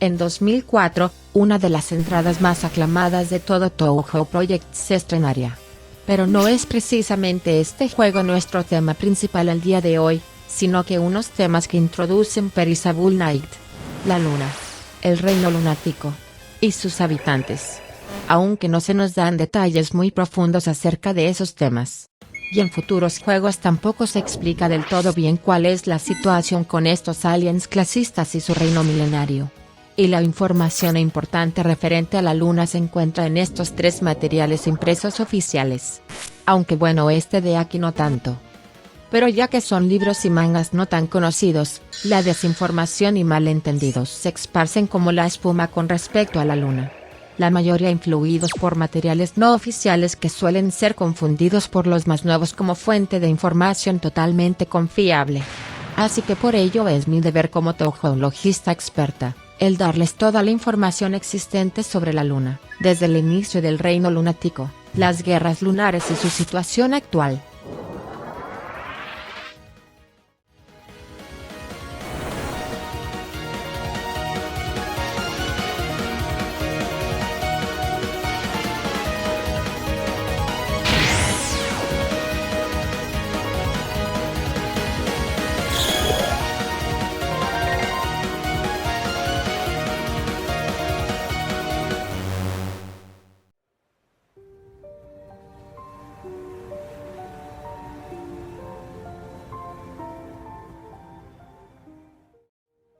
En 2004, una de las entradas más aclamadas de todo Touhou Project se estrenaría. Pero no es precisamente este juego nuestro tema principal al día de hoy, sino que unos temas que introducen Perishable Night, la luna, el reino lunático y sus habitantes. Aunque no se nos dan detalles muy profundos acerca de esos temas. Y en futuros juegos tampoco se explica del todo bien cuál es la situación con estos aliens clasistas y su reino milenario. Y la información importante referente a la luna se encuentra en estos 3 materiales impresos oficiales. Aunque bueno, este de aquí no tanto. Pero ya que son libros y mangas no tan conocidos, la desinformación y malentendidos se esparcen como la espuma con respecto a la luna. La mayoría influidos por materiales no oficiales que suelen ser confundidos por los más nuevos como fuente de información totalmente confiable. Así que por ello es mi deber como touhoulogista experta, el darles toda la información existente sobre la luna, desde el inicio del reino lunático, las guerras lunares y su situación actual.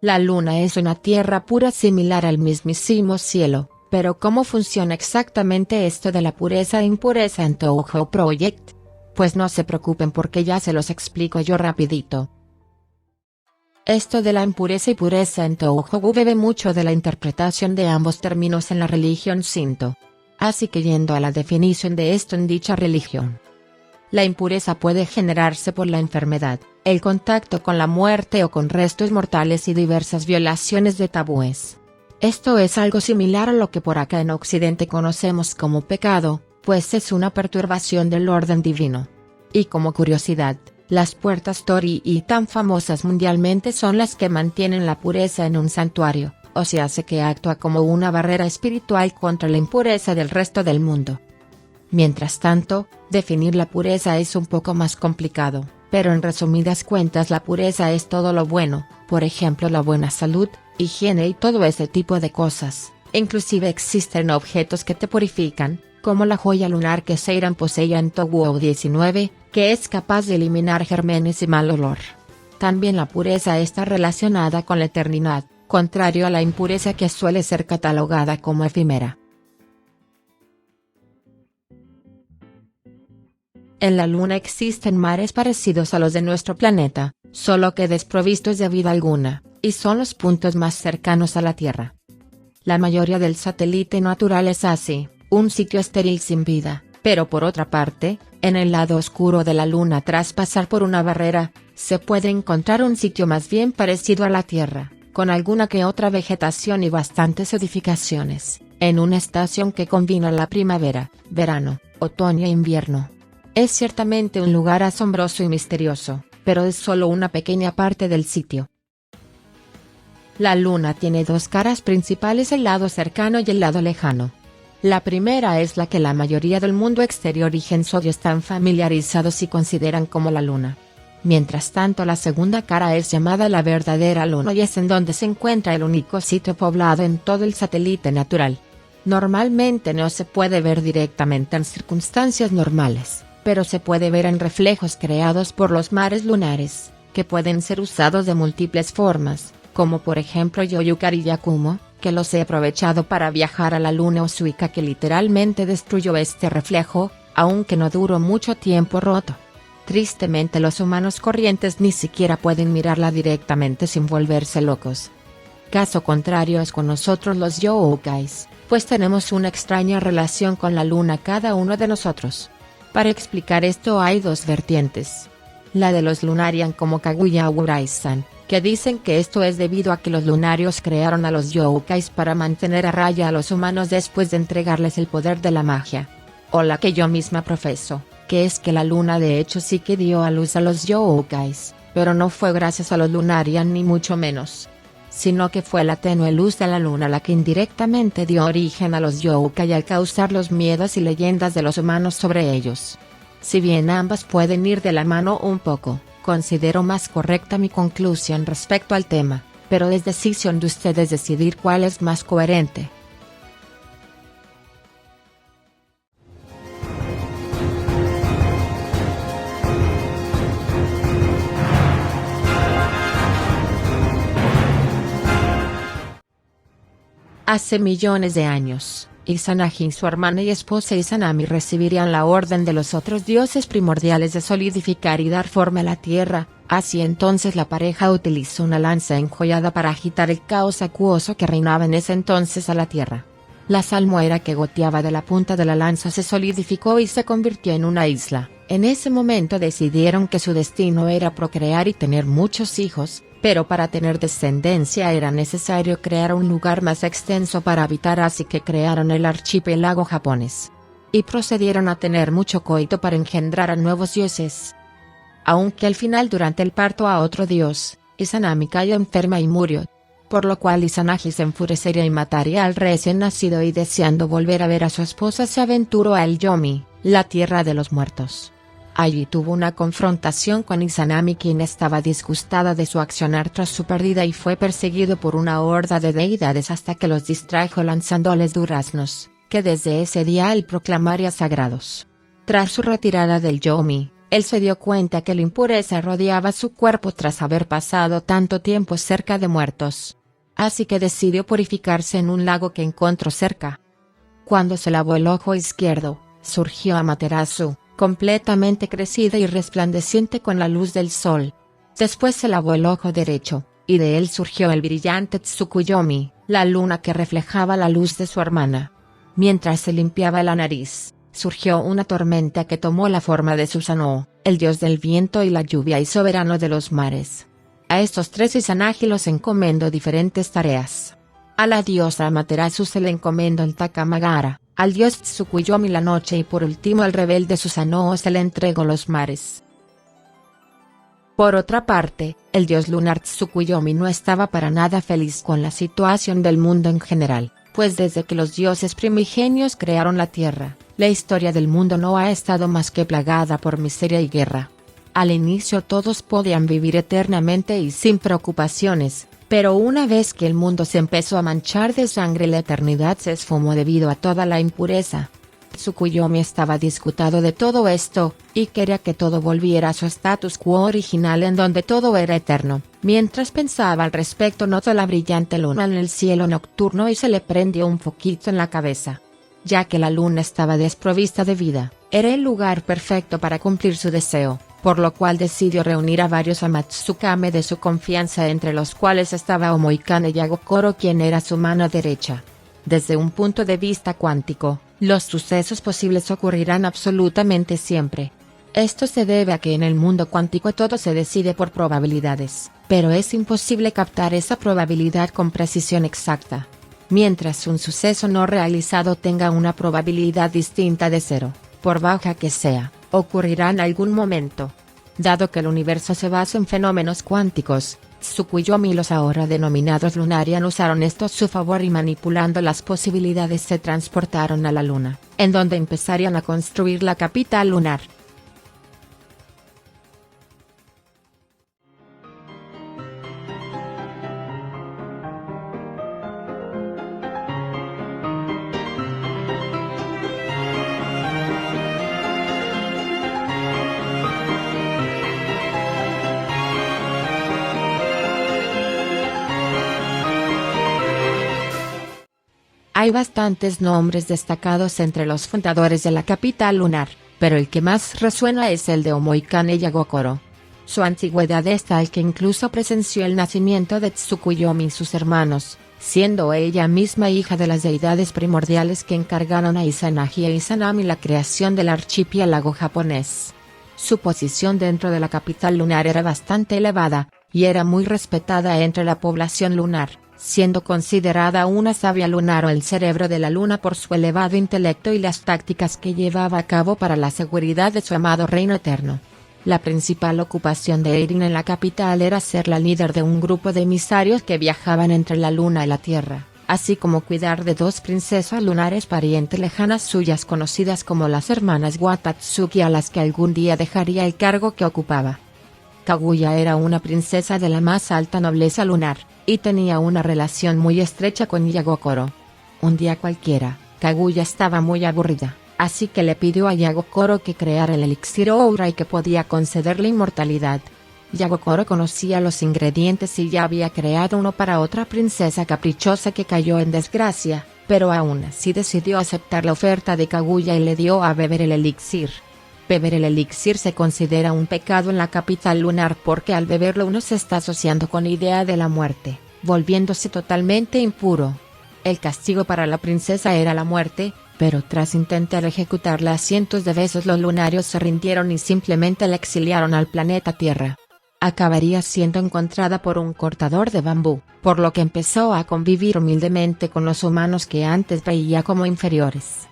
La luna es una tierra pura similar al mismísimo cielo, pero ¿cómo funciona exactamente esto de la pureza e impureza en Touhou Project? Pues no se preocupen porque ya se los explico yo rapidito. Esto de la impureza y pureza en Touhou bebe mucho de la interpretación de ambos términos en la religión Shinto. Así que yendo a la definición de esto en dicha religión. La impureza puede generarse por la enfermedad, el contacto con la muerte o con restos mortales y diversas violaciones de tabúes. Esto es algo similar a lo que por acá en Occidente conocemos como pecado, pues es una perturbación del orden divino. Y como curiosidad, las puertas Torii tan famosas mundialmente son las que mantienen la pureza en un santuario, o se hace que actúa como una barrera espiritual contra la impureza del resto del mundo. Mientras tanto, definir la pureza es un poco más complicado, pero en resumidas cuentas la pureza es todo lo bueno, por ejemplo la buena salud, higiene y todo ese tipo de cosas. Inclusive existen objetos que te purifican, como la joya lunar que Seiran poseía en Touhou 19, que es capaz de eliminar gérmenes y mal olor. También la pureza está relacionada con la eternidad, contrario a la impureza que suele ser catalogada como efímera. En la Luna existen mares parecidos a los de nuestro planeta, solo que desprovistos de vida alguna, y son los puntos más cercanos a la Tierra. La mayoría del satélite natural es así, un sitio estéril sin vida, pero por otra parte, en el lado oscuro de la Luna tras pasar por una barrera, se puede encontrar un sitio más bien parecido a la Tierra, con alguna que otra vegetación y bastantes edificaciones, en una estación que combina la primavera, verano, otoño e invierno. Es ciertamente un lugar asombroso y misterioso, pero es solo una pequeña parte del sitio. La Luna tiene 2 caras principales, el lado cercano y el lado lejano. La primera es la que la mayoría del mundo exterior y Gensodio están familiarizados y consideran como la Luna. Mientras tanto la segunda cara es llamada la verdadera Luna y es en donde se encuentra el único sitio poblado en todo el satélite natural. Normalmente no se puede ver directamente en circunstancias normales, pero se puede ver en reflejos creados por los mares lunares, que pueden ser usados de múltiples formas, como por ejemplo Yoyukari y Yakumo, que los he aprovechado para viajar a la luna, o Suica que literalmente destruyó este reflejo, aunque no duró mucho tiempo roto. Tristemente los humanos corrientes ni siquiera pueden mirarla directamente sin volverse locos. Caso contrario es con nosotros los youkais, pues tenemos una extraña relación con la luna cada uno de nosotros. Para explicar esto hay 2 vertientes. La de los Lunarian como Kaguya Urai-san, que dicen que esto es debido a que los lunarios crearon a los youkais para mantener a raya a los humanos después de entregarles el poder de la magia. O la que yo misma profeso, que es que la luna de hecho sí que dio a luz a los youkais, pero no fue gracias a los Lunarian ni mucho menos. sino que fue la tenue luz de la luna la que indirectamente dio origen a los yokai al causar los miedos y leyendas de los humanos sobre ellos. Si bien ambas pueden ir de la mano un poco, considero más correcta mi conclusión respecto al tema, pero es decisión de ustedes decidir cuál es más coherente. Hace millones de años, Izanagi, su hermana y esposa Izanami recibirían la orden de los otros dioses primordiales de solidificar y dar forma a la tierra. Así entonces la pareja utilizó una lanza enjollada para agitar el caos acuoso que reinaba en ese entonces a la tierra. La salmuera que goteaba de la punta de la lanza se solidificó y se convirtió en una isla. En ese momento decidieron que su destino era procrear y tener muchos hijos, pero para tener descendencia era necesario crear un lugar más extenso para habitar, así que crearon el archipiélago japonés. Y procedieron a tener mucho coito para engendrar a nuevos dioses. Aunque al final durante el parto a otro dios, Izanami cayó enferma y murió. Por lo cual Izanagi se enfurecería y mataría al recién nacido y deseando volver a ver a su esposa se aventuró a El Yomi, la tierra de los muertos. Allí tuvo una confrontación con Izanami, quien estaba disgustada de su accionar tras su pérdida y fue perseguido por una horda de deidades hasta que los distrajo lanzándoles duraznos, que desde ese día él proclamaría sagrados. Tras su retirada del Yomi, él se dio cuenta que la impureza rodeaba su cuerpo tras haber pasado tanto tiempo cerca de muertos. Así que decidió purificarse en un lago que encontró cerca. Cuando se lavó el ojo izquierdo, surgió Amaterasu, completamente crecida y resplandeciente con la luz del sol. Después se lavó el ojo derecho, y de él surgió el brillante Tsukuyomi, la luna que reflejaba la luz de su hermana. Mientras se limpiaba la nariz, surgió una tormenta que tomó la forma de Susanoo, el dios del viento y la lluvia y soberano de los mares. A estos tres Izanagi los encomendó diferentes tareas. A la diosa Amaterasu se le encomendó el Takamagara, al dios Tsukuyomi la noche y por último al rebelde Susanoo se le entregó los mares. Por otra parte, el dios lunar Tsukuyomi no estaba para nada feliz con la situación del mundo en general, pues desde que los dioses primigenios crearon la tierra, la historia del mundo no ha estado más que plagada por miseria y guerra. Al inicio todos podían vivir eternamente y sin preocupaciones, pero una vez que el mundo se empezó a manchar de sangre la eternidad se esfumó debido a toda la impureza. Tsukuyomi estaba disgustado de todo esto, y quería que todo volviera a su status quo original en donde todo era eterno. Mientras pensaba al respecto notó la brillante luna en el cielo nocturno y se le prendió un foquito en la cabeza. Ya que la luna estaba desprovista de vida, era el lugar perfecto para cumplir su deseo, por lo cual decidió reunir a varios Amatsukame de su confianza, entre los cuales estaba Omoikane Yagokoro, quien era su mano derecha. Desde un punto de vista cuántico, los sucesos posibles ocurrirán absolutamente siempre. Esto se debe a que en el mundo cuántico todo se decide por probabilidades, pero es imposible captar esa probabilidad con precisión exacta. Mientras un suceso no realizado tenga una probabilidad distinta de cero, por baja que sea, ocurrirá en algún momento. Dado que el universo se basa en fenómenos cuánticos, Tsukuyomi y los ahora denominados Lunarian usaron esto a su favor y manipulando las posibilidades se transportaron a la luna, en donde empezarían a construir la capital lunar. Hay bastantes nombres destacados entre los fundadores de la capital lunar, pero el que más resuena es el de Omoikane Yagokoro. Su antigüedad es tal que incluso presenció el nacimiento de Tsukuyomi y sus hermanos, siendo ella misma hija de las deidades primordiales que encargaron a Izanagi e Izanami la creación del archipiélago japonés. Su posición dentro de la capital lunar era bastante elevada, y era muy respetada entre la población lunar, siendo considerada una sabia lunar o el cerebro de la luna por su elevado intelecto y las tácticas que llevaba a cabo para la seguridad de su amado reino eterno. La principal ocupación de Eren en la capital era ser la líder de un grupo de emisarios que viajaban entre la luna y la tierra, así como cuidar de dos princesas lunares parientes lejanas suyas conocidas como las hermanas Watatsuki, a las que algún día dejaría el cargo que ocupaba. Kaguya era una princesa de la más alta nobleza lunar, y tenía una relación muy estrecha con Yagokoro. Un día cualquiera, Kaguya estaba muy aburrida, así que le pidió a Yagokoro que creara el elixir Oura y que podía concederle inmortalidad. Yagokoro conocía los ingredientes y ya había creado uno para otra princesa caprichosa que cayó en desgracia, pero aún así decidió aceptar la oferta de Kaguya y le dio a beber el elixir. Beber el elixir se considera un pecado en la capital lunar porque al beberlo uno se está asociando con la idea de la muerte, volviéndose totalmente impuro. El castigo para la princesa era la muerte, pero tras intentar ejecutarla cientos de veces los lunarios se rindieron y simplemente la exiliaron al planeta Tierra. Acabaría siendo encontrada por un cortador de bambú, por lo que empezó a convivir humildemente con los humanos que antes veía como inferiores.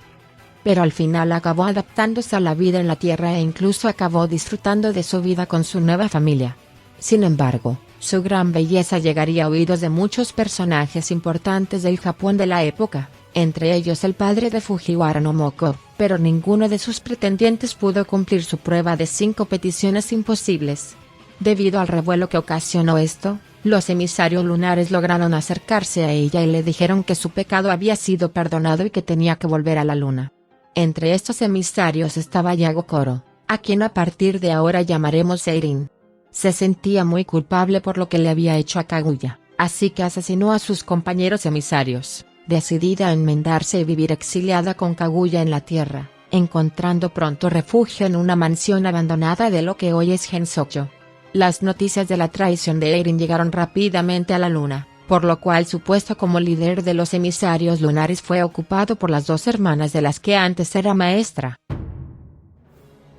Pero al final acabó adaptándose a la vida en la Tierra e incluso acabó disfrutando de su vida con su nueva familia. Sin embargo, su gran belleza llegaría a oídos de muchos personajes importantes del Japón de la época, entre ellos el padre de Fujiwara no Moko, pero ninguno de sus pretendientes pudo cumplir su prueba de 5 peticiones imposibles. Debido al revuelo que ocasionó esto, los emisarios lunares lograron acercarse a ella y le dijeron que su pecado había sido perdonado y que tenía que volver a la luna. Entre estos emisarios estaba Yagokoro, a quien a partir de ahora llamaremos Eren. Se sentía muy culpable por lo que le había hecho a Kaguya, así que asesinó a sus compañeros emisarios, decidida a enmendarse y vivir exiliada con Kaguya en la tierra, encontrando pronto refugio en una mansión abandonada de lo que hoy es Gensokyo. Las noticias de la traición de Eren llegaron rápidamente a la luna, por lo cual su puesto como líder de los emisarios lunares fue ocupado por las 2 hermanas de las que antes era maestra.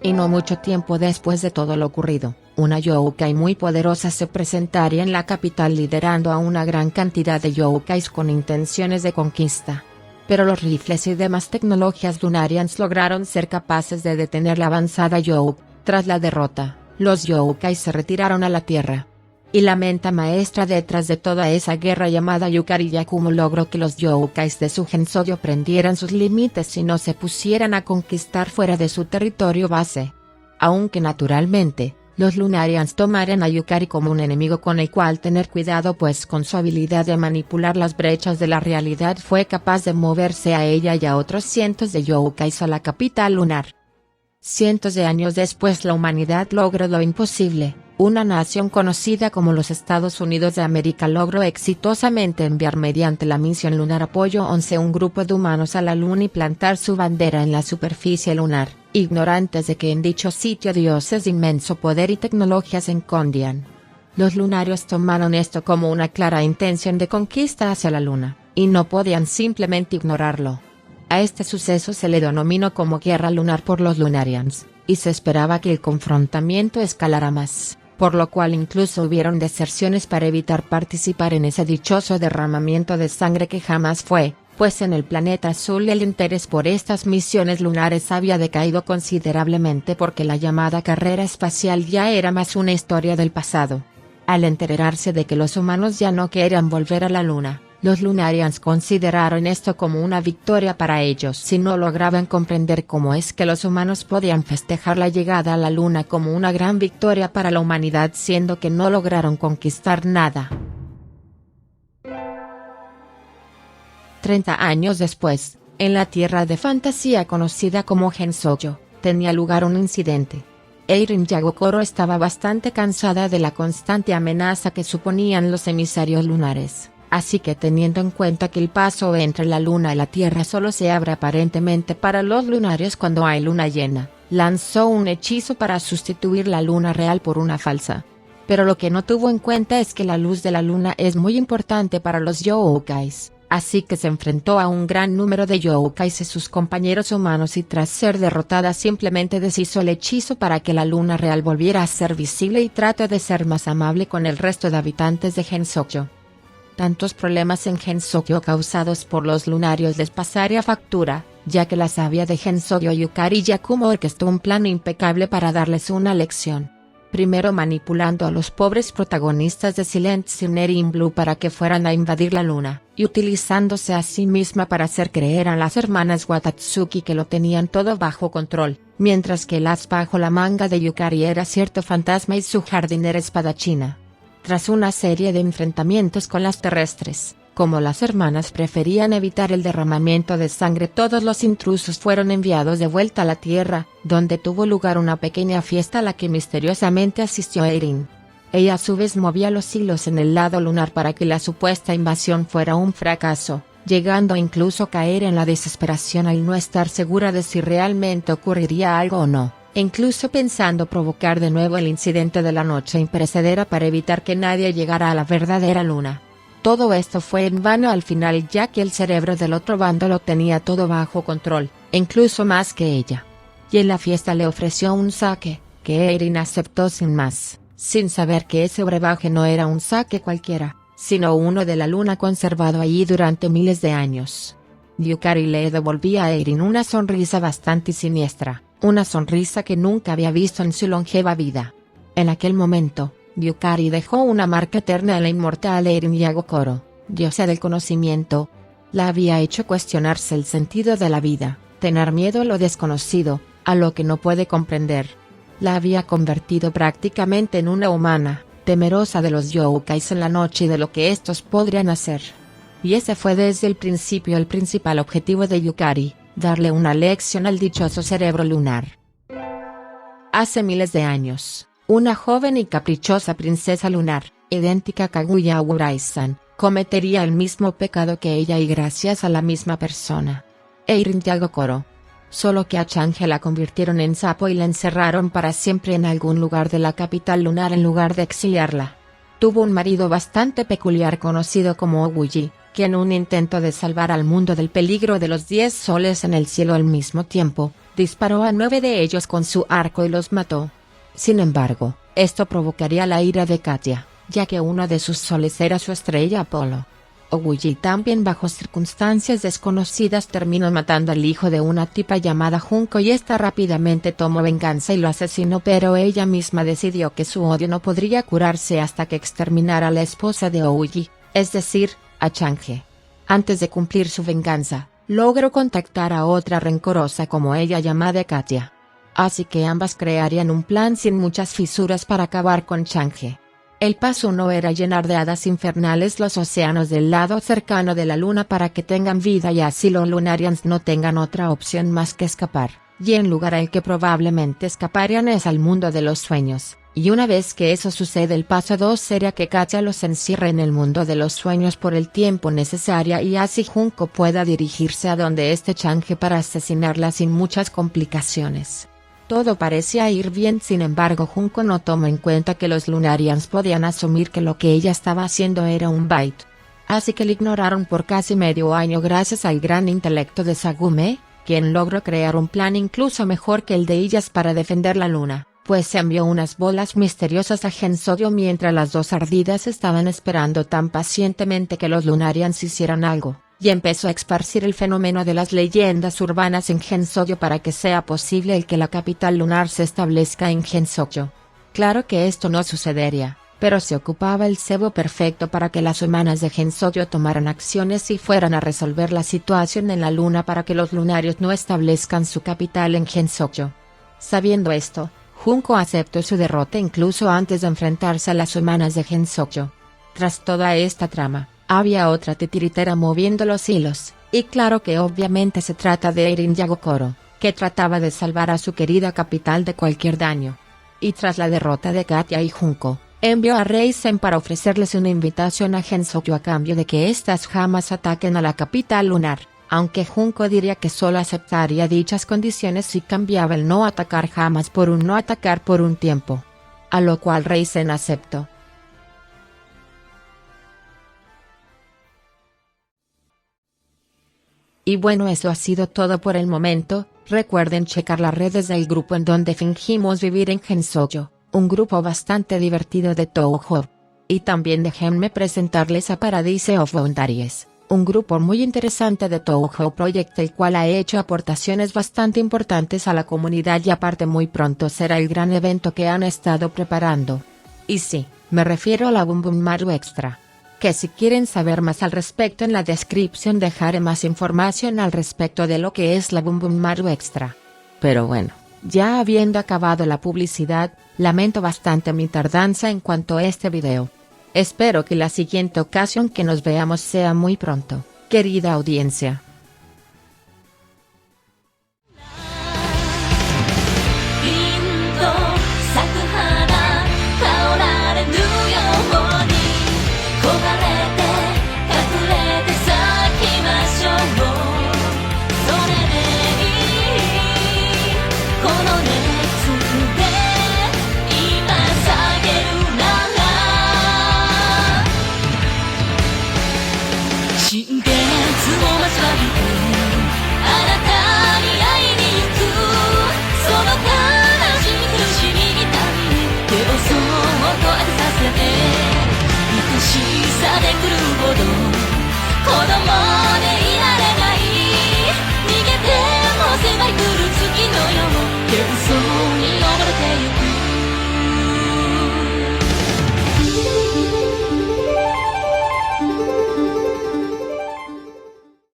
Y no mucho tiempo después de todo lo ocurrido, una yokai muy poderosa se presentaría en la capital liderando a una gran cantidad de yokais con intenciones de conquista. Pero los rifles y demás tecnologías lunarians lograron ser capaces de detener la avanzada yokai. Tras la derrota, los yokais se retiraron a la tierra. Y la mente maestra detrás de toda esa guerra llamada Yukari Yakumo logró que los yokais de su Gensokyo prendieran sus límites y no se pusieran a conquistar fuera de su territorio base. Aunque naturalmente, los Lunarians tomaran a Yukari como un enemigo con el cual tener cuidado, pues con su habilidad de manipular las brechas de la realidad fue capaz de moverse a ella y a otros cientos de yokais a la capital lunar. Cientos de años después la humanidad logró lo imposible. Una nación conocida como los Estados Unidos de América logró exitosamente enviar mediante la misión lunar Apolo 11 un grupo de humanos a la luna y plantar su bandera en la superficie lunar, ignorantes de que en dicho sitio dioses de inmenso poder y tecnología se escondían. Los lunarios tomaron esto como una clara intención de conquista hacia la luna, y no podían simplemente ignorarlo. A este suceso se le denominó como Guerra Lunar por los Lunarians, y se esperaba que el confrontamiento escalara más, por lo cual incluso hubieron deserciones para evitar participar en ese dichoso derramamiento de sangre que jamás fue, pues en el planeta azul el interés por estas misiones lunares había decaído considerablemente porque la llamada carrera espacial ya era más una historia del pasado. Al enterarse de que los humanos ya no querían volver a la luna, los Lunarians consideraron esto como una victoria para ellos si no lograban comprender cómo es que los humanos podían festejar la llegada a la luna como una gran victoria para la humanidad siendo que no lograron conquistar nada. 30 años después, en la tierra de fantasía conocida como Gensokyo, tenía lugar un incidente. Eren Yagokoro estaba bastante cansada de la constante amenaza que suponían los emisarios lunares. Así que teniendo en cuenta que el paso entre la luna y la tierra solo se abre aparentemente para los lunarios cuando hay luna llena, lanzó un hechizo para sustituir la luna real por una falsa. Pero lo que no tuvo en cuenta es que la luz de la luna es muy importante para los yokais, así que se enfrentó a un gran número de yokais y sus compañeros humanos y tras ser derrotada simplemente deshizo el hechizo para que la luna real volviera a ser visible y trató de ser más amable con el resto de habitantes de Gensokyo. Tantos problemas en Gensokyo causados por los lunarios les pasaría factura, ya que la sabia de Gensokyo Yukari Yakumo orquestó un plan impecable para darles una lección. Primero manipulando a los pobres protagonistas de Silent Submarine Blue para que fueran a invadir la luna, y utilizándose a sí misma para hacer creer a las hermanas Watatsuki que lo tenían todo bajo control, mientras que el as bajo la manga de Yukari era cierto fantasma y su jardinera espadachina. Tras una serie de enfrentamientos con las terrestres, como las hermanas preferían evitar el derramamiento de sangre, todos los intrusos fueron enviados de vuelta a la Tierra, donde tuvo lugar una pequeña fiesta a la que misteriosamente asistió Eirin. Ella a su vez movía los hilos en el lado lunar para que la supuesta invasión fuera un fracaso, llegando incluso a caer en la desesperación al no estar segura de si realmente ocurriría algo o no, e incluso pensando provocar de nuevo el incidente de la noche imperecedera para evitar que nadie llegara a la verdadera luna. Todo esto fue en vano al final, ya que el cerebro del otro bando lo tenía todo bajo control, incluso más que ella. Y en la fiesta le ofreció un sake, que Eirin aceptó sin más, sin saber que ese brebaje no era un sake cualquiera, sino uno de la luna conservado allí durante miles de años. Yukari le devolvía a Eirin una sonrisa bastante siniestra, una sonrisa que nunca había visto en su longeva vida. En aquel momento, Yukari dejó una marca eterna en la inmortal Eirin Yagokoro, diosa del conocimiento. La había hecho cuestionarse el sentido de la vida, tener miedo a lo desconocido, a lo que no puede comprender. La había convertido prácticamente en una humana, temerosa de los yokais en la noche y de lo que estos podrían hacer. Y ese fue desde el principio el principal objetivo de Yukari, darle una lección al dichoso cerebro lunar. Hace miles de años, una joven y caprichosa princesa lunar, idéntica a Kaguya Urai-san, cometería el mismo pecado que ella y gracias a la misma persona. Eirin Yagokoro. Solo que a Chang'e la convirtieron en sapo y la encerraron para siempre en algún lugar de la capital lunar en lugar de exiliarla. Tuvo un marido bastante peculiar conocido como Oguji, que en un intento de salvar al mundo del peligro de los 10 soles en el cielo al mismo tiempo, disparó a 9 de ellos con su arco y los mató. Sin embargo, esto provocaría la ira de Katya, ya que uno de sus soles era su estrella Apolo. Oguji también bajo circunstancias desconocidas terminó matando al hijo de una tipa llamada Junko y esta rápidamente tomó venganza y lo asesinó, pero ella misma decidió que su odio no podría curarse hasta que exterminara a la esposa de Oguji, es decir, a Chang'e. Antes de cumplir su venganza, logró contactar a otra rencorosa como ella llamada Katya. Así que ambas crearían un plan sin muchas fisuras para acabar con Chang'e. El paso 1 era llenar de hadas infernales los océanos del lado cercano de la luna para que tengan vida y así los Lunarians no tengan otra opción más que escapar, y en lugar al que probablemente escaparían es al mundo de los sueños, y una vez que eso sucede el paso 2 sería que Katya los encierre en el mundo de los sueños por el tiempo necesario y así Junko pueda dirigirse a donde esté Chang'e para asesinarla sin muchas complicaciones. Todo parecía ir bien, sin embargo Junko no tomó en cuenta que los Lunarians podían asumir que lo que ella estaba haciendo era un bait. Así que le ignoraron por casi medio año gracias al gran intelecto de Sagume, quien logró crear un plan incluso mejor que el de ellas para defender la luna, pues envió unas bolas misteriosas a Gensokyo mientras las dos ardidas estaban esperando tan pacientemente que los Lunarians hicieran algo. Y empezó a esparcir el fenómeno de las leyendas urbanas en Gensokyo para que sea posible el que la capital lunar se establezca en Gensokyo. Claro que esto no sucedería, pero se ocupaba el cebo perfecto para que las humanas de Gensokyo tomaran acciones y fueran a resolver la situación en la luna para que los lunarios no establezcan su capital en Gensokyo. Sabiendo esto, Junko aceptó su derrota incluso antes de enfrentarse a las humanas de Gensokyo. Tras toda esta trama, había otra titiritera moviendo los hilos, y claro que obviamente se trata de Eirin Yagokoro, que trataba de salvar a su querida capital de cualquier daño. Y tras la derrota de Katya y Junko, envió a Reisen para ofrecerles una invitación a Gensokyo a cambio de que éstas jamás ataquen a la capital lunar, aunque Junko diría que solo aceptaría dichas condiciones si cambiaba el no atacar jamás por un no atacar por un tiempo. A lo cual Reisen aceptó. Y bueno, eso ha sido todo por el momento. Recuerden checar las redes del grupo en donde fingimos vivir en Gensokyo, un grupo bastante divertido de Touhou. Y también déjenme presentarles a Paradise of Boundaries, un grupo muy interesante de Touhou Project, el cual ha hecho aportaciones bastante importantes a la comunidad y aparte muy pronto será el gran evento que han estado preparando. Y sí, me refiero a la Boom Boom Maru Extra. Que si quieren saber más al respecto, en la descripción dejaré más información al respecto de lo que es la Boom Boom Maru Extra. Pero bueno, ya habiendo acabado la publicidad, lamento bastante mi tardanza en cuanto a este video. Espero que la siguiente ocasión que nos veamos sea muy pronto, querida audiencia.愛しさで来るほど子供